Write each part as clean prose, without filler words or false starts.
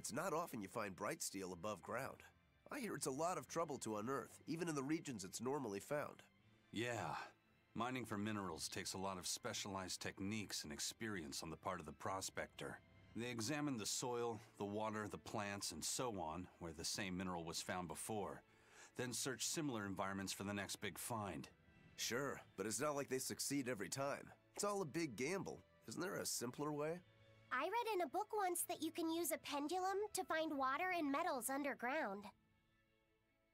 It's not often you find bright steel above ground. I hear it's a lot of trouble to unearth, even in the regions it's normally found. Yeah. Mining for minerals takes a lot of specialized techniques and experience on the part of the prospector. They examine the soil, the water, the plants, and so on, where the same mineral was found before, then search similar environments for the next big find. Sure, but it's not like they succeed every time. It's all a big gamble. Isn't there a simpler way? I read in a book once that you can use a pendulum to find water and metals underground.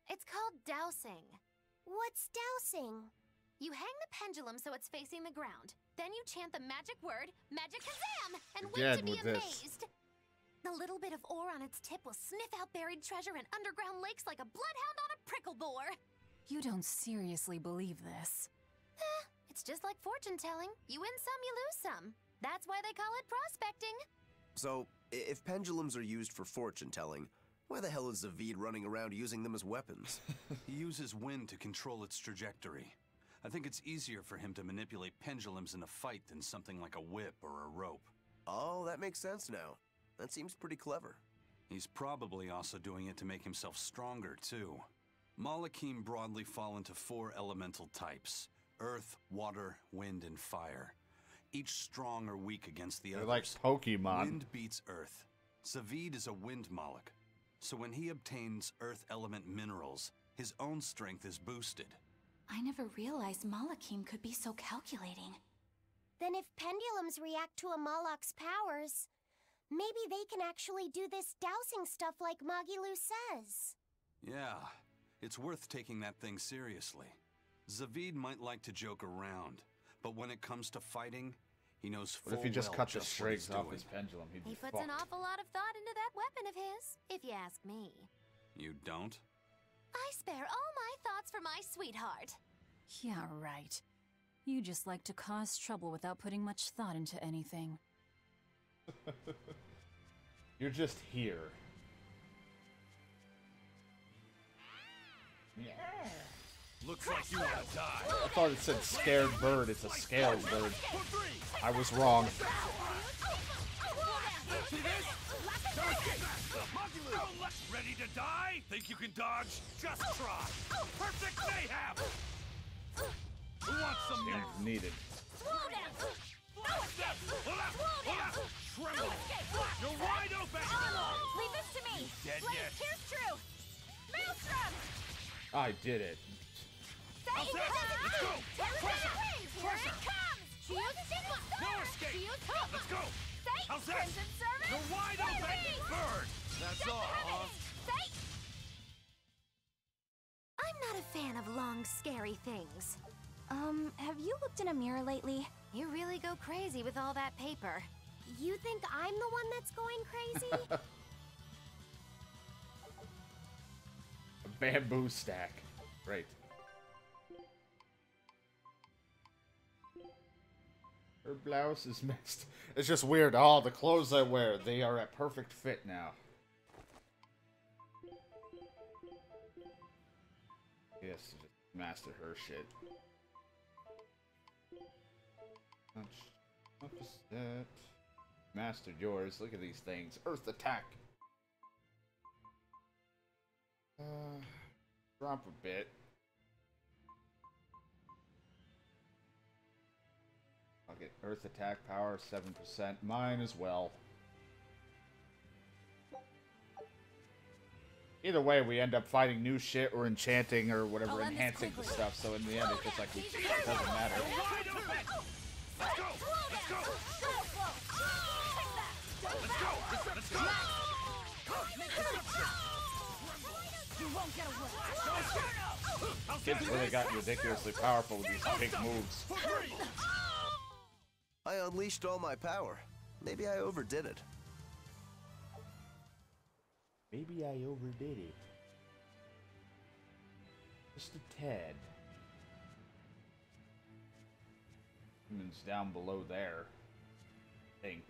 It's called dowsing. What's dowsing? You hang the pendulum so it's facing the ground. Then you chant the magic word, Magicazam, and wait to be amazed. The little bit of ore on its tip will sniff out buried treasure in underground lakes like a bloodhound on a prickle bore. You don't seriously believe this. It's just like fortune telling. You win some, you lose some. That's why they call it prospecting. So, if pendulums are used for fortune telling, why the hell is Zavid running around using them as weapons? He uses wind to control its trajectory. I think it's easier for him to manipulate pendulums in a fight than something like a whip or a rope. Oh, that makes sense now. That seems pretty clever. He's probably also doing it to make himself stronger, too. Malakim broadly fall into 4 elemental types: earth, water, wind, and fire. Each strong or weak against the others. They're like Pokemon. Wind beats earth. Zavid is a wind Moloch. So when he obtains earth element minerals, his own strength is boosted. I never realized Malakim could be so calculating. Then if pendulums react to a Moloch's powers, maybe they can actually do this dowsing stuff like Magilu says. Yeah, it's worth taking that thing seriously. Zavid might like to joke around, but when it comes to fighting, he knows full What if he just well cut the just what he's strings off doing. his pendulum? He'd He be puts fucked. an awful lot of thought into that weapon of his, if you ask me. You don't? I spare all my thoughts for my sweetheart. Yeah, right. You just like to cause trouble without putting much thought into anything. You're just here. Yeah. Looks like you want to die. I thought it said scared bird. It's a scaled bird. I was wrong. See this? Ready to die? Think you can dodge? Just try. Perfect mayhem. Who wants some help? Needed. Tremble. You're wide open. Leave this to me. Dead Blade, yet? here's true. Maelstrom! I did it. How's that? Let's go. Pressure. Here it comes! Shield Sigma! No escape. Shield Hope! Let's go. Say, How's that? Crimson Servant! You're wide open. Bird. That's all, huh? Say! I'm not a fan of long, scary things. Have you looked in a mirror lately? You really go crazy with all that paper. You think I'm the one that's going crazy? A bamboo stack. Great. Her blouse is messed. It's just weird. All the clothes I wear, they are at perfect fit now. Yes, just master her shit. What is that? Mastered yours. Look at these things. Earth attack. Drop a bit. I'll get Earth attack power 7%. Mine as well. Either way, we end up fighting new shit or enchanting or whatever, enhancing the stuff. So in the end, it's just like it doesn't matter. Wide open. Let's go. Let's go. Let's go. Let's go. You won't get away. Kids really got ridiculously powerful with these big moves. I unleashed all my power. Maybe I overdid it. Maybe I overdid it. Just a tad. It's down below there. I think.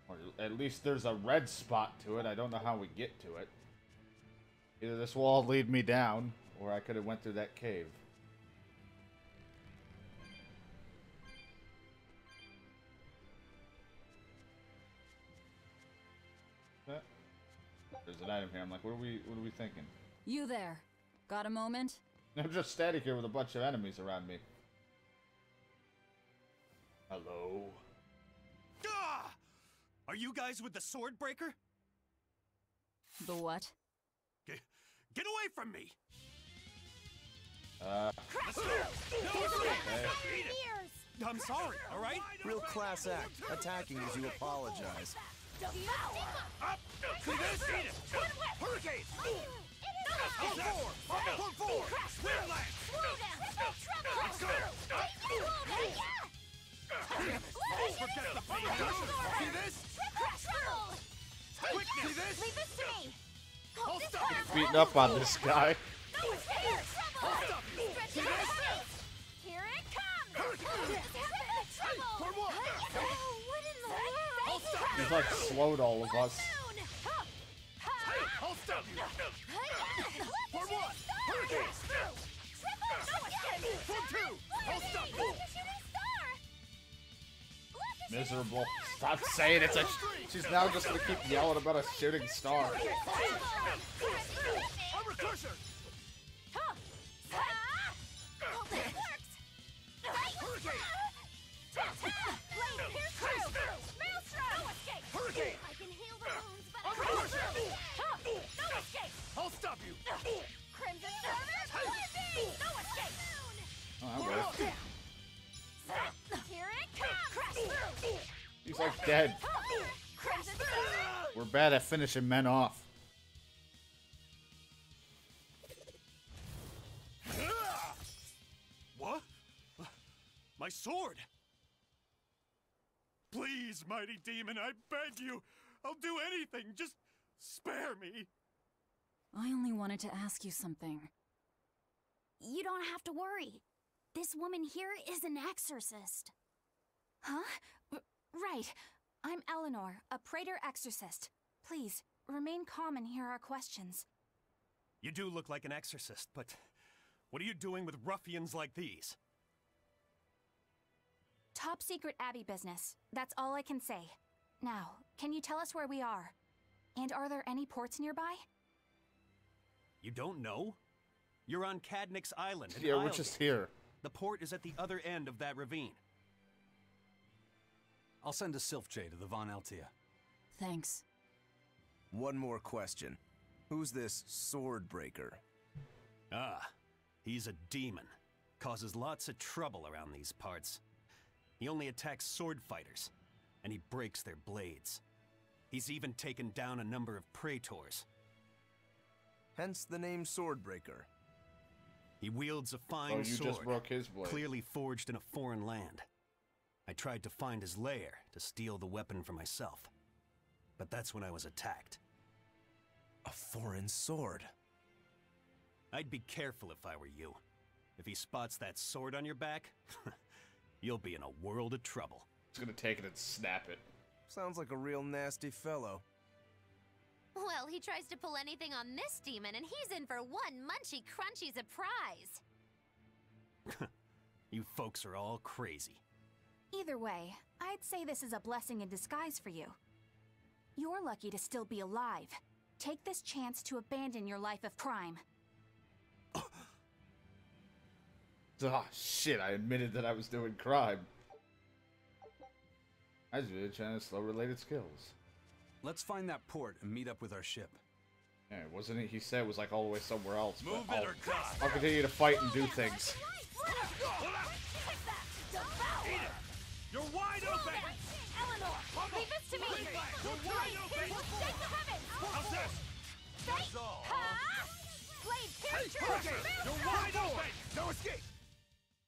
Or at least there's a red spot to it. I don't know how we get to it. Either this wall lead me down, or I could have went through that cave. There's an item here. I'm like, what are we thinking? You there. Got a moment? I'm just standing here with a bunch of enemies around me. Hello. Ah! Are you guys with the sword breaker? The what? Get away from me! Let's go! Eat it. I'm sorry, all right? Real class act, attacking as you apologize. Up! See this? Eat it! Hurricane! How's that? Four! Wind lance! Let's go! Forget the pain! See this? Quick! See this? Leave this to me! Hold up! Beating up on this guy. Hold up! See this? Here it comes! For what? What in the world? Hold up! He's like slowed all of us. Hold up! For what? Hurricane! For two! Hold up! Miserable. Stop saying it's a. She's now just gonna keep yelling about a shooting star. Armor crusher! Hurricane! I can heal the wounds, but Armor crusher! no escape! I'll stop you! Crimson Server, blinding! No escape! Oh, that worked. Here it comes! He's like dead. Crimson Server! We're bad at finishing men off. What? My sword! Please, mighty demon, I beg you! I'll do anything, just spare me! I only wanted to ask you something. You don't have to worry. This woman here is an exorcist. Huh? Right. I'm Eleanor, a praetor exorcist. Please, remain calm and hear our questions. You do look like an exorcist, but what are you doing with ruffians like these? Top secret Abbey business. That's all I can say. Now, can you tell us where we are? And are there any ports nearby? You don't know? You're on Cadnick's Island. Yeah, we're just here. The port is at the other end of that ravine. I'll send a Sylph J to the Von Altia. Thanks. One more question. Who's this sword breaker? Ah, he's a demon. Causes lots of trouble around these parts. He only attacks sword fighters, and he breaks their blades. He's even taken down a number of praetors. Hence the name Swordbreaker. He wields a fine Oh, you sword, just broke his blade. clearly forged in a foreign land. I tried to find his lair to steal the weapon for myself, but that's when I was attacked. A foreign sword. I'd be careful if I were you. If he spots that sword on your back, you'll be in a world of trouble. He's gonna take it and snap it. Sounds like a real nasty fellow. Well, he tries to pull anything on this demon, and he's in for one munchy crunchy surprise. You folks are all crazy. Either way, I'd say this is a blessing in disguise for you. You're lucky to still be alive. Take this chance to abandon your life of crime. Oh, shit, I admitted that I was doing crime. I was really trying to slow related skills. Let's find that port and meet up with our ship. Yeah, wasn't it? He said it was like all the way somewhere else. Move but it or die. I'll continue to fight and do things. Eat it! You're wide open! Eleanor, leave this to me! You're wide open! Shake the heavens! How's this? That's all. Blade piercer! You're wide open! No escape!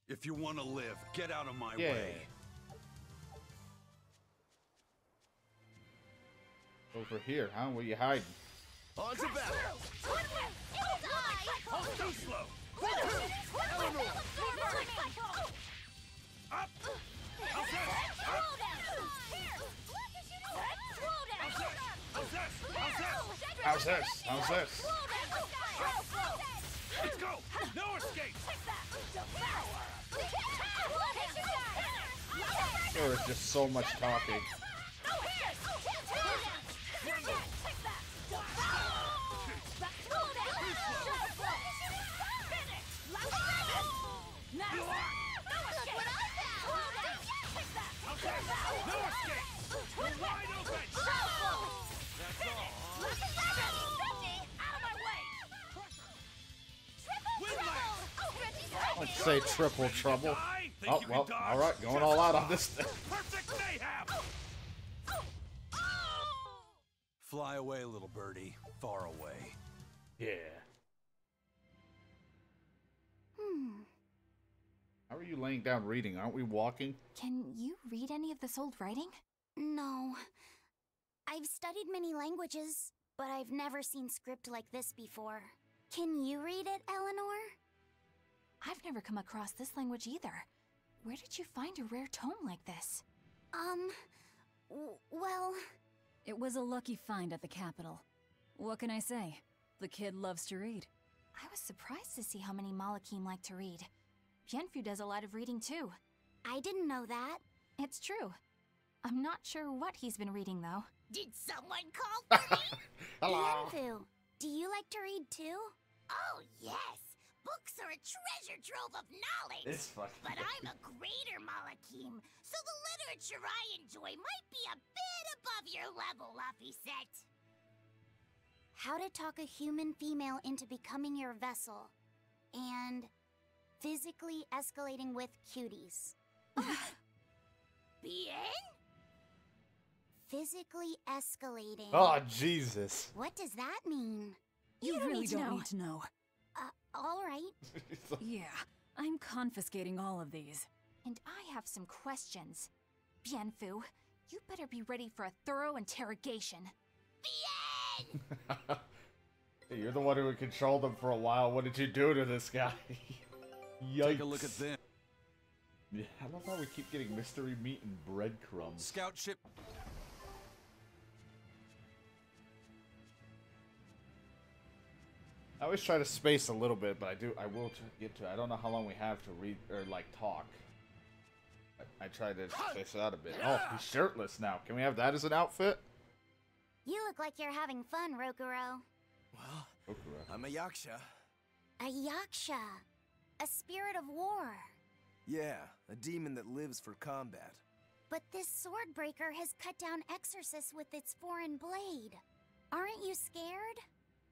If you want to live, get out of my Yeah. way. Over here, huh? Where you hiding? On to battle! Hold too slow! Up! How's this? How's this? How's this? How's this? Let's go! No escape! There is just so much talking. say triple trouble. Oh, well, alright, going all out on this thing. Perfect mayhem! Fly away, little birdie. Far away. Yeah. How are you laying down reading? Aren't we walking? Can you read any of this old writing? No. I've studied many languages, but I've never seen script like this before. Can you read it, Eleanor? I've never come across this language either. Where did you find a rare tome like this? Well... It was a lucky find at the capital. What can I say? The kid loves to read. I was surprised to see how many Malakim like to read. Bienfu does a lot of reading too. I didn't know that. It's true. I'm not sure what he's been reading though. Did someone call for me? Hello. Bienfu, do you like to read too? Oh, yes. Books are a treasure trove of knowledge. It's fucking But I'm a greater Malakim, so the literature I enjoy might be a bit above your level, Laphicet. How to talk a human female into becoming your vessel. And physically escalating with cuties. Bien? Physically escalating. Oh, Jesus. What does that mean? You don't really need to don't know. need to know. All right. Yeah, I'm confiscating all of these. And I have some questions. Bienfu, you better be ready for a thorough interrogation. Bien! Hey, you're the one who controlled him for a while. What did you do to this guy? Yikes. Take a look at them. Yeah, I love how we keep getting mystery meat and breadcrumbs. Scout ship. I always try to space a little bit, but I will get to it. I don't know how long we have to read, or like talk. I try to space it out a bit. Oh, he's shirtless now. Can we have that as an outfit? You look like you're having fun, Rokuro. Well, Okura. I'm a yaksha. A yaksha. A spirit of war. Yeah, a demon that lives for combat. But this sword breaker has cut down exorcists with its foreign blade. Aren't you scared?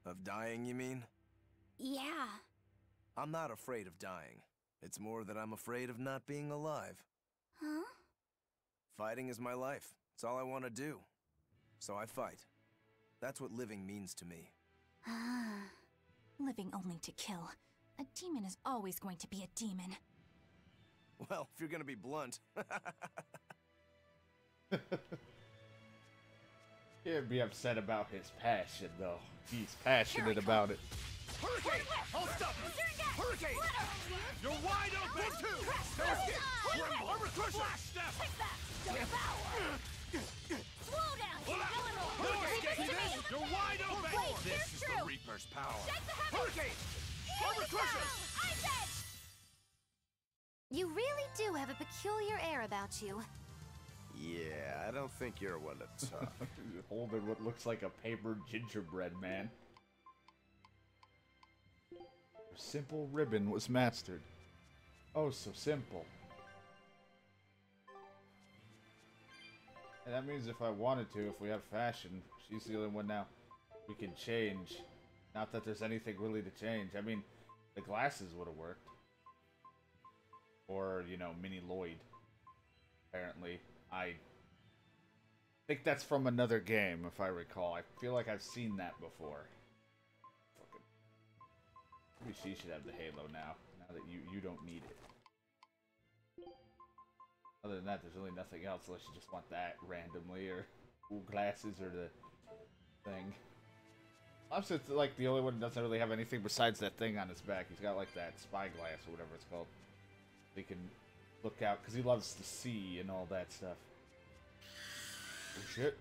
Of dying, you mean? Yeah. I'm not afraid of dying. It's more that I'm afraid of not being alive. Huh? Fighting is my life. It's all I want to do. So I fight. That's what living means to me. Living only to kill. A demon is always going to be a demon. Well, if you're gonna be blunt. He'd be upset about his passion, though. He's passionate about it. Hurricane! Hold up! Hurricane! You're wide open too! No escape! Armor crusher! Step! Slow down, Eleanor! No escape! You're wide open! This is the Reaper's power. Hurricane! Armor crusher! You really do have a peculiar air about you. Yeah, I don't think you're one to talk. Holding what looks like a paper gingerbread man. A simple ribbon was mastered. Oh, so simple. And that means if I wanted to, if we have fashion, she's the only one now, we can change. Not that there's anything really to change. I mean, the glasses would have worked. Or, you know, Mini Lloyd. Apparently. I think that's from another game, if I recall. I feel like I've seen that before. Fucking. Maybe she should have the halo now that you don't need it. Other than that, there's really nothing else unless you just want that randomly, or cool glasses, or the thing. Also, it's like the only one that doesn't really have anything besides that thing on his back. He's got like that spyglass or whatever it's called. He can look out, because he loves to see and all that stuff. Oh shit.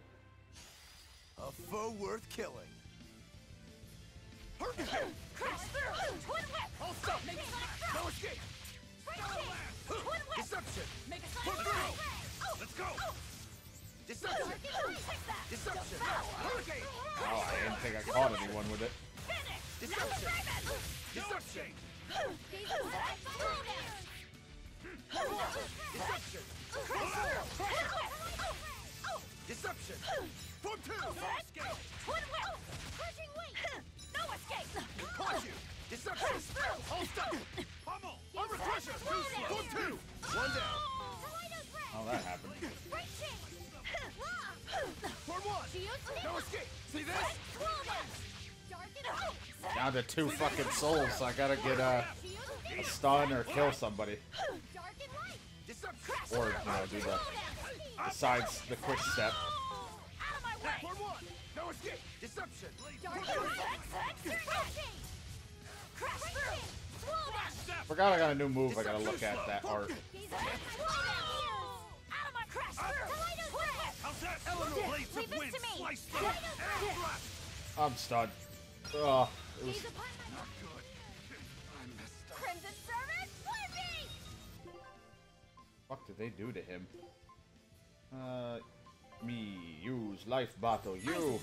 A foe worth killing. Hold up! No escape! Deception! Let's go! Deception! Deception! Hurricane! Oh, I didn't think I caught anyone with it. Deception! Deception! Deception! Deception! Form 2! Escape! Crushing weight! No escape! Caught you! Deception! Hold up! Under pressure! Two! One down! Oh, that happened. Turn one! No escape! See this? Down to 2 fucking souls, so I gotta get a stun or kill somebody. Or, do the besides the quick step. Turn one! No escape! Deception! Forgot I got a new move I gotta look at that art. I'm stunned. Ugh. It was... What did they do to him? Me use life battle you.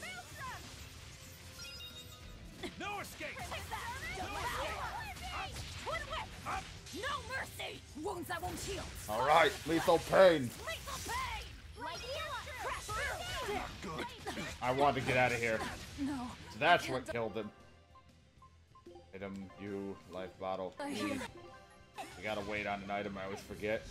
No escape! No mercy! Wounds that won't heal! Alright, lethal pain. I want to get out of here. No. So that's what killed him. Item, you, life bottle. You gotta wait on an item, I always forget.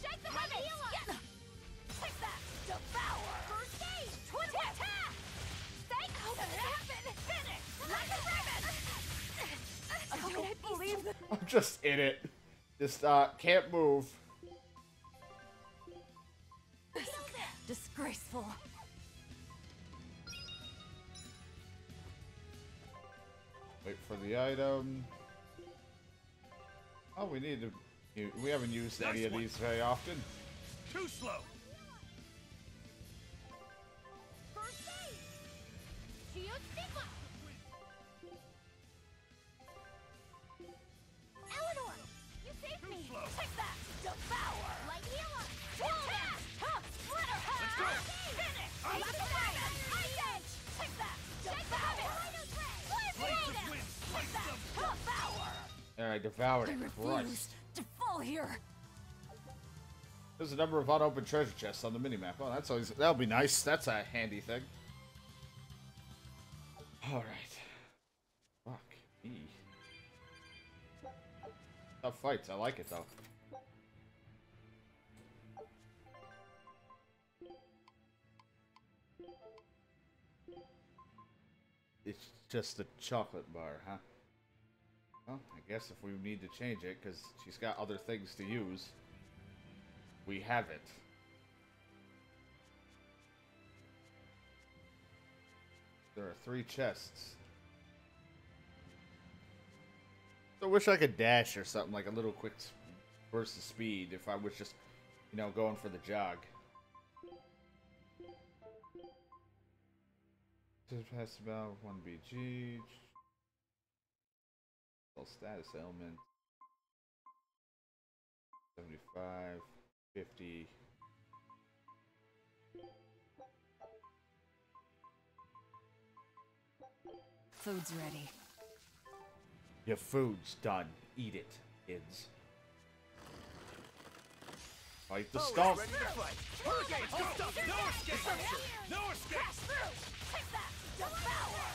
I'm just in it. Just, can't move. Disgraceful. Wait for the item. Oh, we need to... We haven't used any of these very often. Too slow! Alright, devoured. I refuse to fall here. There's a number of unopened treasure chests on the minimap. Oh, that's always... That'll be nice. That's a handy thing. Alright. Fuck me. Tough fights. I like it, though. It's just a chocolate bar, huh? Well, I guess if we need to change it, because she's got other things to use, we have it. There are 3 chests. I wish I could dash or something, like a little quick burst of speed if I was just, you know, going for the jog. Just pass about 1 BG. Status element 75, 50. Food's ready. Your food's done. Eat it, kids. Fight the stomp. Ready to fight. Hurricane, go! No escape! No escape! Take that! Devour!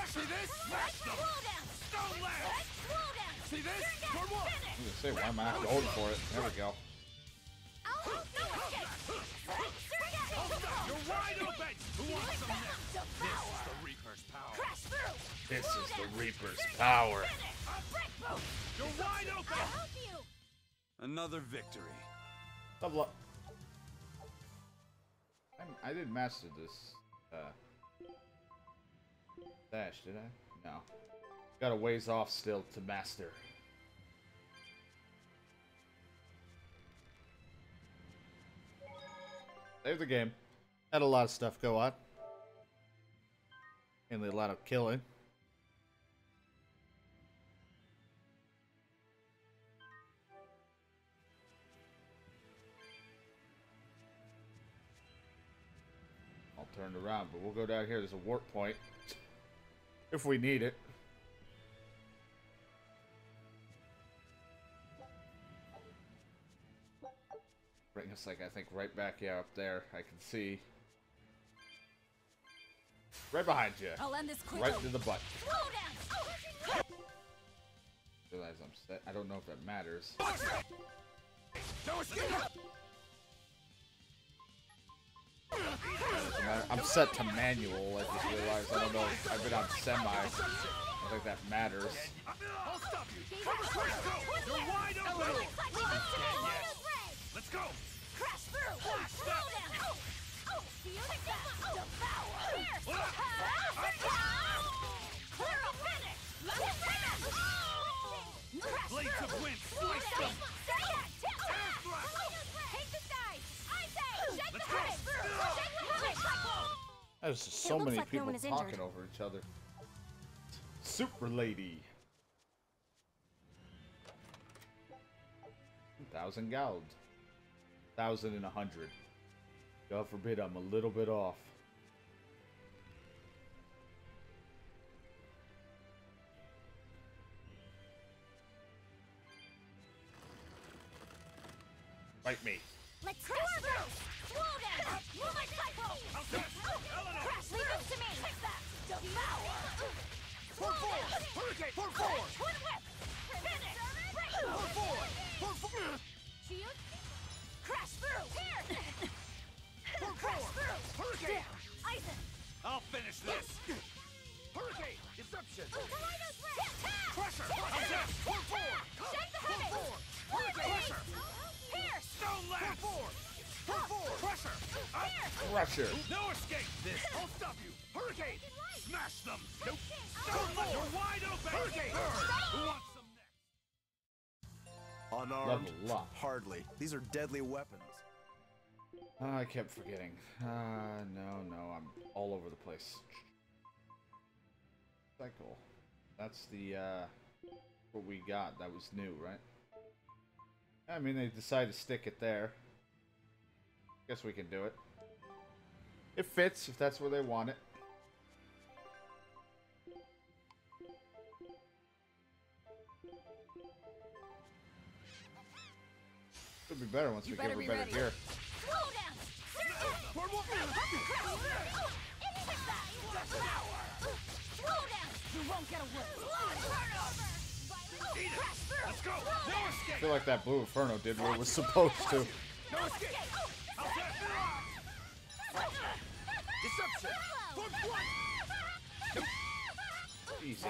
See this? Smash them! Stone lance! See this? Turn one! I was gonna say, why am I not going for it? There we go. You're wide open! Who wants some next? This is the Reaper's power. This is the Reaper's power. You're wide open! Another victory. Double up. I didn't master this dash, did I? No. Got a ways off still to master. Save the game. Had a lot of stuff go on. Mainly a lot of killing. I'll turn around, but we'll go down here. There's a warp point. If we need it. Bring us, like, I think right back, yeah, up there. I can see. Right behind you. I'll end this quickly. Right to the butt. Realize I'm set. I don't know if that matters. I'm set to manual. I just realized. I don't know. I've been on semi. I don't think that matters. Let's go. Crash through. Blades of wind, slice them. Let's go. There's just so many people talking over each other. Super lady. 1,000 gold. 1,100. God forbid I'm a little bit off. Fight me. Let's crash through. Slow down. Move my cycle. Crash, leave it to me. Take that. Devour. Forward. Hurricane. Forward. Twin whip. Finish. Forward. Shield. Crash through. Here. Crash through. Hurricane. Eisen. I'll finish this. Hurricane. Deception. Tornado's red. Pressure. Shake the heavens. Pressure. Pierce. Stone lance. Pressure. Pressure. No escape. This. I'll stop you. Hurricane. Smash them. Nope. Stone lance. You're wide open. Hurricane. Who wants some next? Unarmed? Level up. Hardly. These are deadly weapons. Oh, I kept forgetting. No, I'm all over the place. Cycle. That's the, what we got. That was new, right? I mean, they decided to stick it there. Guess we can do it. It fits, if that's where they want it. Could be better once we get her better gear. Slow down. Slow down. You won't get away. Let's go. No I escape. feel like that Blue Inferno did what it was supposed to. No escape. Deception. Foot one. Jesus.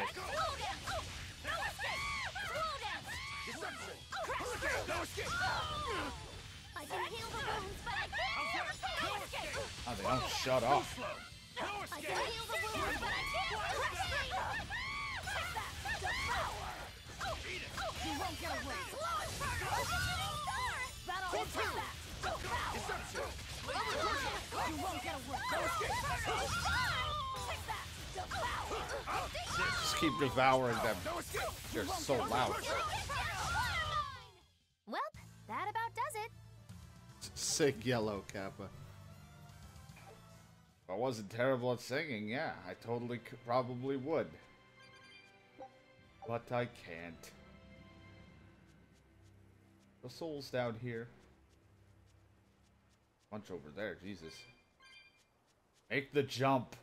Deception. Hurricane. No escape. I can heal the wounds, but I can't repair. No escape. Oh, they don't shut off. No I escape. can heal the wounds, but I can't repair. Take that. Devour. Eat it. You won't get away. That'll Foot two. Deception. You won't get away. No escape. Take that. Devour. Just keep devouring them. No escape. They're so loud. Well, that about does it. Sick yellow Kappa. If I wasn't terrible at singing, yeah, I totally probably would. But I can't. The soul's down here. Bunch over there, Jesus. Make the jump.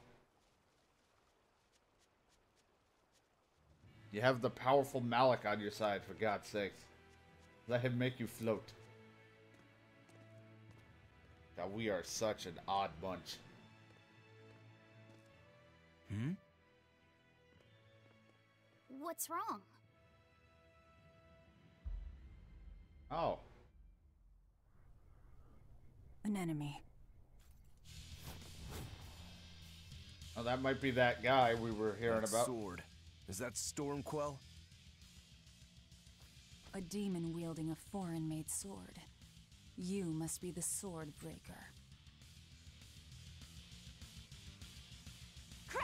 You have the powerful Malik on your side, for God's sake. Let him make you float. God, we are such an odd bunch. What's wrong? Oh. An enemy. Oh, that might be that guy we were hearing That about. sword. Is that Stormquell? A demon wielding a foreign-made sword. You must be the sword breaker.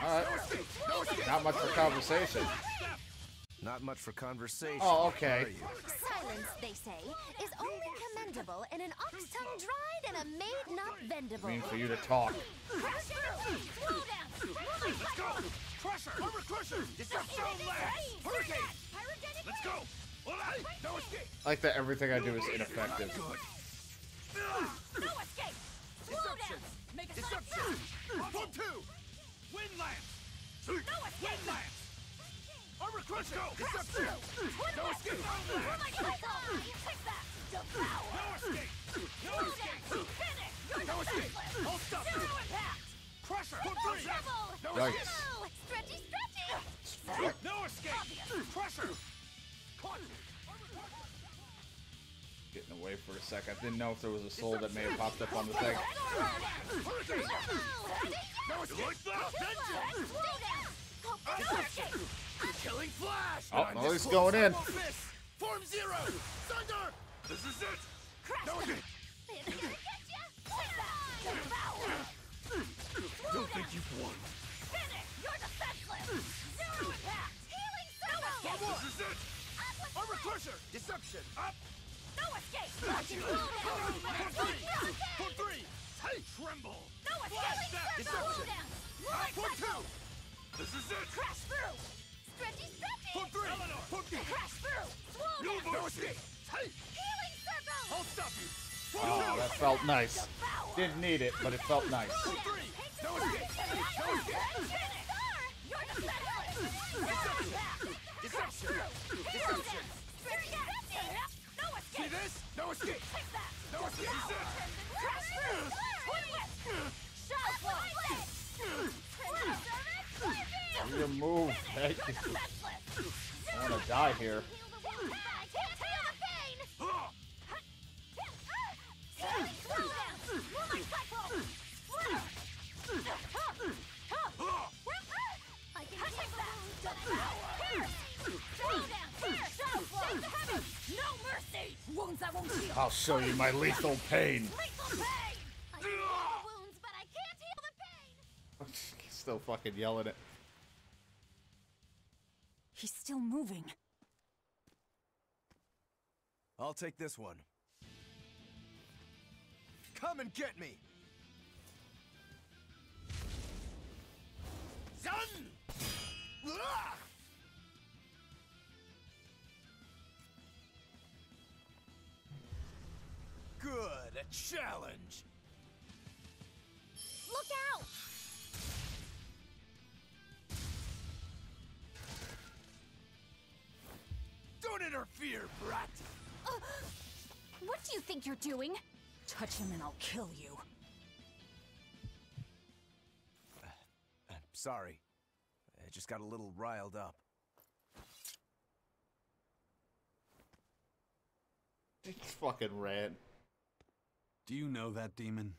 Alright. Not much for conversation. Not much for conversation. Oh, okay. are you? Silence, they say, is only commendable in an ox tongue dried and a maid not vendable. Mean for you to talk. Let's go. Crusher. Armor crusher. Deception lance. Hurricane. Let's go. No escape. I like that everything I do is ineffective. No escape. Deception. Make a Deception. Foot two. Wind lance. No escape. Wind lance. Armor crusher! Deception! No escape! Take that! Devour! No escape! No escape! Finish! You're No escape! I'll stop you! Zero impact! Crusher! Double Put 3! trouble! No Yikes. escape! Stretchy, stretchy! No escape! Crusher! Caught! Getting away for a sec. I didn't know if there was a soul that may have popped up on the thing. Hurricane! No escape! Like that! Vengeance! Killing flash! Oh, I'm well, this he's close, going I in. won't miss. Form 0! Thunder! This is it! No escape! Don't think you've won. Finish! You're defenseless! Zero impact! Healing circle! This is it! Armor crusher! Deception! Up! No escape! Got you! Put 3! Hey! Tremble! No Flash escape! that! Deception! Put 2! This is it! Crash through! Stretchy, stretchy! Put 3! Eleanor! Put 4! Crash through! Swoon No down! more escape! Hey! Healing circle! I'll stop you! Oh, that felt nice. Didn't need it, but it felt nice. Put 3! No escape! No escape! You're defenseless! Deception! Deception! No escape! See this? No escape! Take that! No escape! This is it! Crash through! Twin whip! Shadow flow! You move, Peg. I want to die here. I'll show you my lethal pain. Still fucking yelling it. He's still moving. I'll take this one. Come and get me! Done! Ah! Good, a challenge! Look out! Don't interfere, brat! What do you think you're doing? Touch him and I'll kill you. Sorry. I just got a little riled up. He fucking ran. Do you know that demon?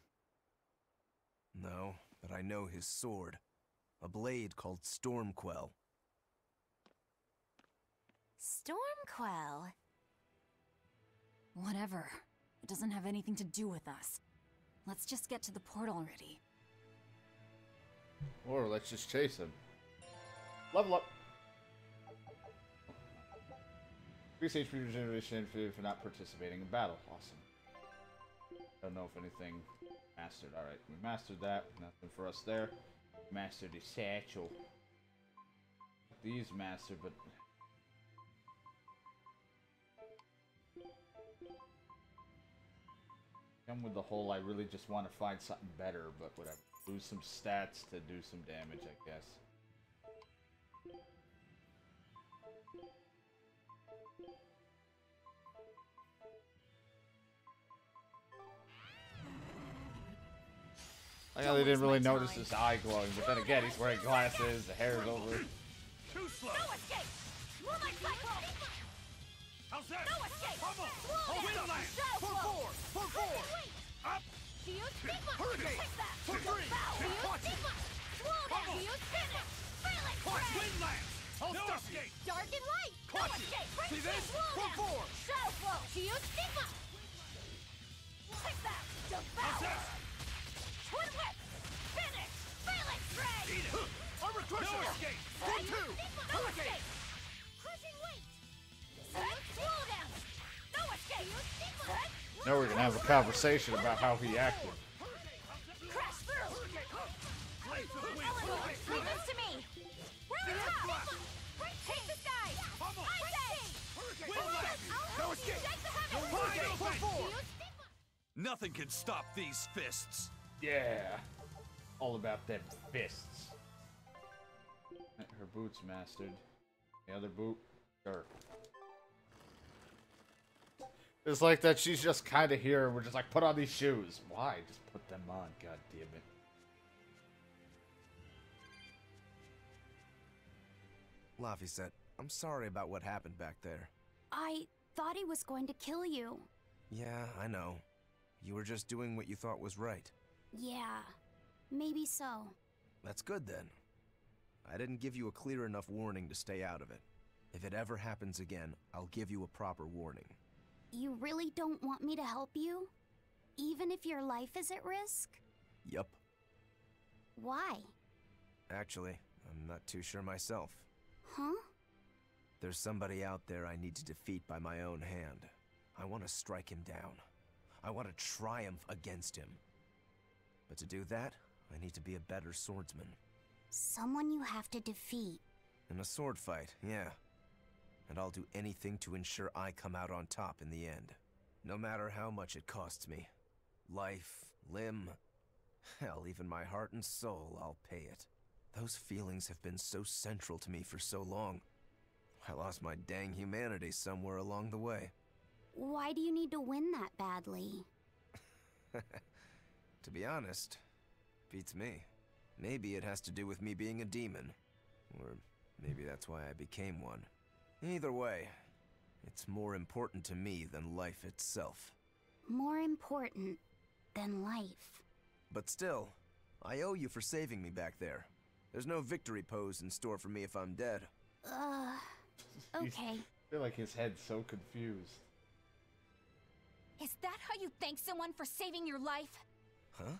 No, but I know his sword. A blade called Stormquell. Stormquell. Whatever. It doesn't have anything to do with us. Let's just get to the port already. Or let's just chase him. Level up. Increase HP regeneration for not participating in battle. Awesome. Don't know if anything mastered. Alright, we mastered that. Nothing for us there. Mastered the satchel. These mastered, but... Come with the whole, I really just want to find something better, but whatever. Lose some stats to do some damage, I guess. Like how they didn't really notice his eye glowing, but then again, he's wearing glasses, the hair's over. Too slow! No escape! Moonlight cycle! How's that? No escape! Pummel! Swoon Wind down! land! Shadow For flow! 4! For 4! Up! Shield stigma! Hurricane! Take that! For 3! Shield Watch it! stigma! Swoon down! Pummel! Shield finish! Phalanx Watch ray! wind land! I'll No stop escape! you! Dark and light! No Caught you! escape! See this? Swoon For down! 4! Shadow flow! Shield stigma! Take that! How's Devour! that? Twin whip! Finish! Phalanx ray! Eat it! Armor crusher! No escape! For 2! No Hurricane! escape! Crushing weight! Shield slow down! No escape! Now we're gonna have a conversation about how he acted. Crash through! Blades of wind! Eleanor, leave this to me! We're on top! Take this guy! Pummel! I say! Hurricane! Wind land! No escape! Shake the heavens! Hurricane! For 4! Nothing can stop these fists. Yeah. All about them fists. Her boots mastered. The other boot? Sure. It's like that she's just kind of here and we're just like, put on these shoes. Why? Just put them on, god damn it. Laphicet, I'm sorry about what happened back there. I thought he was going to kill you. Yeah, I know. You were just doing what you thought was right. Yeah, maybe so. That's good then. I didn't give you a clear enough warning to stay out of it. If it ever happens again, I'll give you a proper warning. You really don't want me to help you? Even if your life is at risk? Yup. Why? Actually, I'm not too sure myself. Huh? There's somebody out there I need to defeat by my own hand. I want to strike him down. I want to triumph against him. But to do that, I need to be a better swordsman. Someone you have to defeat. In a sword fight, yeah. And I'll do anything to ensure I come out on top in the end. No matter how much it costs me. Life, limb, hell, even my heart and soul, I'll pay it. Those feelings have been so central to me for so long. I lost my dang humanity somewhere along the way. Why do you need to win that badly? To be honest, beats me. Maybe it has to do with me being a demon. Or maybe that's why I became one. Either way, it's more important to me than life itself. More important than life. But still, I owe you for saving me back there. There's no victory pose in store for me if I'm dead. Okay. I feel like his head's so confused. Is that how you thank someone for saving your life? Huh?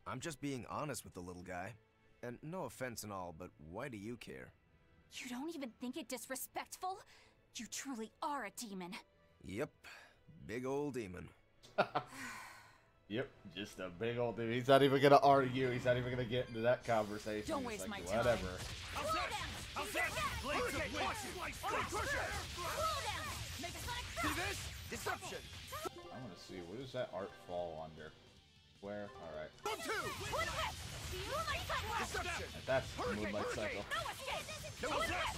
I'm just being honest with the little guy. And no offense and all, but why do you care? You don't even think it disrespectful? You truly are a demon. Yep. Big old demon. Yep, just a big old dude. He's not even gonna argue. He's not even gonna get into that conversation. Don't He's waste like, my time. whatever. How's that? How's that? Blades of wind. See this? Deception. I want to see, what does that art fall under? Where? Alright. 1, 2. Deception. That's Moonlight Cycle. How's that?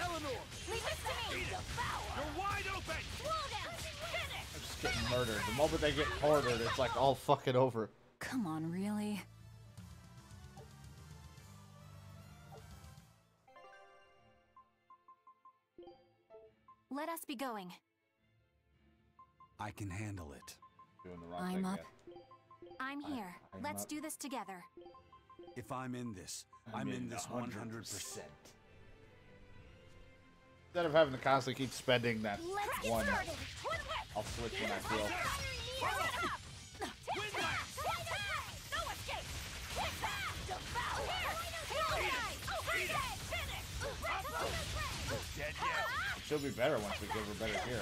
Eleanor. Leave this to me! You're wide open. I'm just getting murdered. The moment they get cornered, it's like all fucking over. Come on, really? Let us be going. I can handle it. Doing the wrong I'm thing up. yet. I'm here. I'm Let's up. do this together. If I'm in this, I'm in this 100%. Instead of having to constantly keep spending that Let's get one, started! I'll switch when I feel. Dead yet? She'll be better once we give her better gear.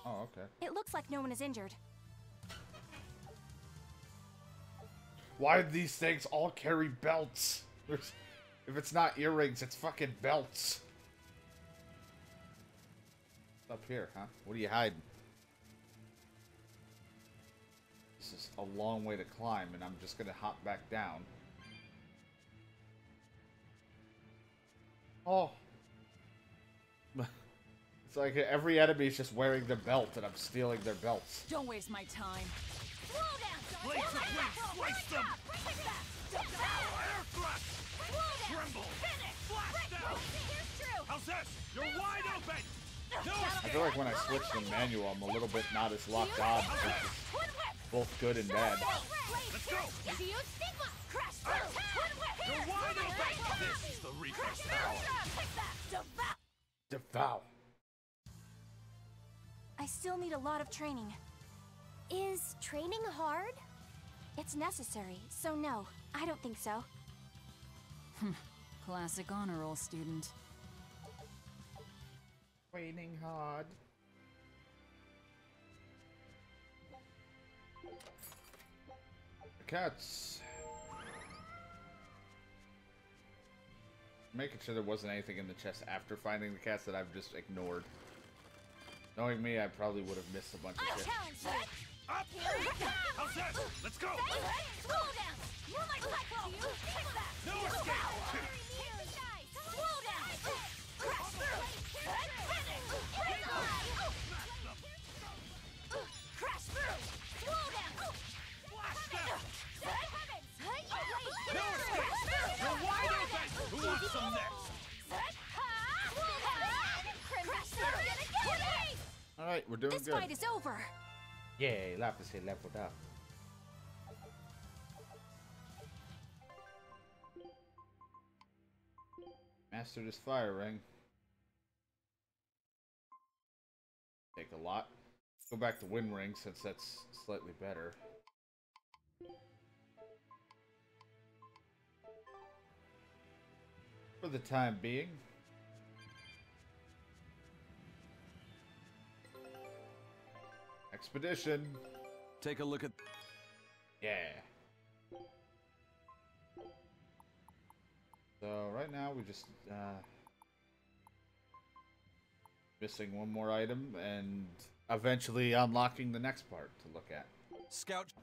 Oh, okay. It looks like no one is injured. Why do these things all carry belts? If it's not earrings, it's fucking belts. It's up here, huh? What are you hiding? This is a long way to climb, and I'm just gonna hop back down. Oh. It's like every enemy is just wearing their belt, and I'm stealing their belts. Don't waste my time. Blades of wind. Slice them. Air thrust. Tremble. Flash down. How's this? You're wide open. No I feel like when I switch to manual, I'm a little bit not as locked on, which is both good and bad. Let's go. You're wide open. This is the Reaper's power. Devour. I still need a lot of training. Is training hard? It's necessary, so no, I don't think so. Classic honor roll student. Training hard. The cats. Making sure there wasn't anything in the chest after finding the cats that I've just ignored. Knowing me, I probably would have missed a bunch of shit. Up! How's that? Let's go! Slow down! You're my cyclone! Fix that! No escape! Slow down! Crash through! Finish! Crash through! Slow down! Blast them! No escape! You're wide open! Who wants some next? Alright, we're doing This good. fight is over. Yay, Lapis here leveled up. Master this fire ring. Take a lot. Go back to wind ring since that's slightly better. For the time being. Expedition. Take a look at... Yeah. So right now we just missing one more item and eventually unlocking the next part to look at. Scout...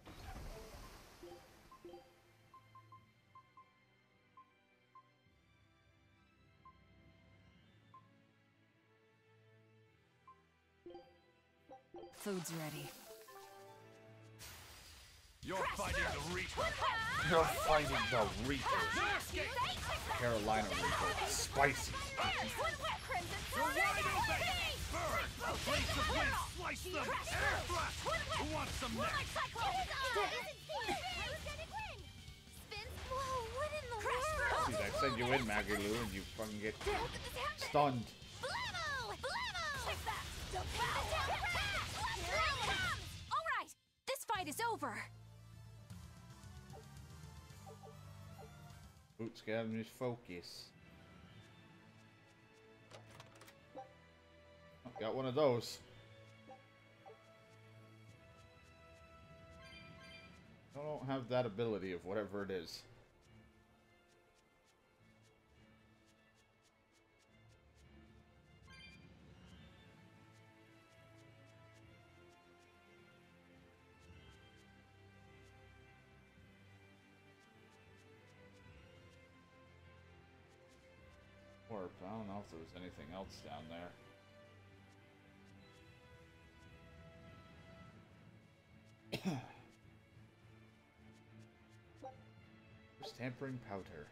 Food's ready. You're fighting the Reaper! You're fighting the Reaper. Carolina Reaper. Spicy. You're wide open! Burn! Blades of wind! Slice them! Air thrust! Who wants some next? See, I send you in, Maggie Lou, and you fucking get stunned. Alright, this fight is over. Boots got his focus. Oh, got one of those. I don't have that ability of whatever it is. Warp. I don't know if there was anything else down there. There's tampering powder.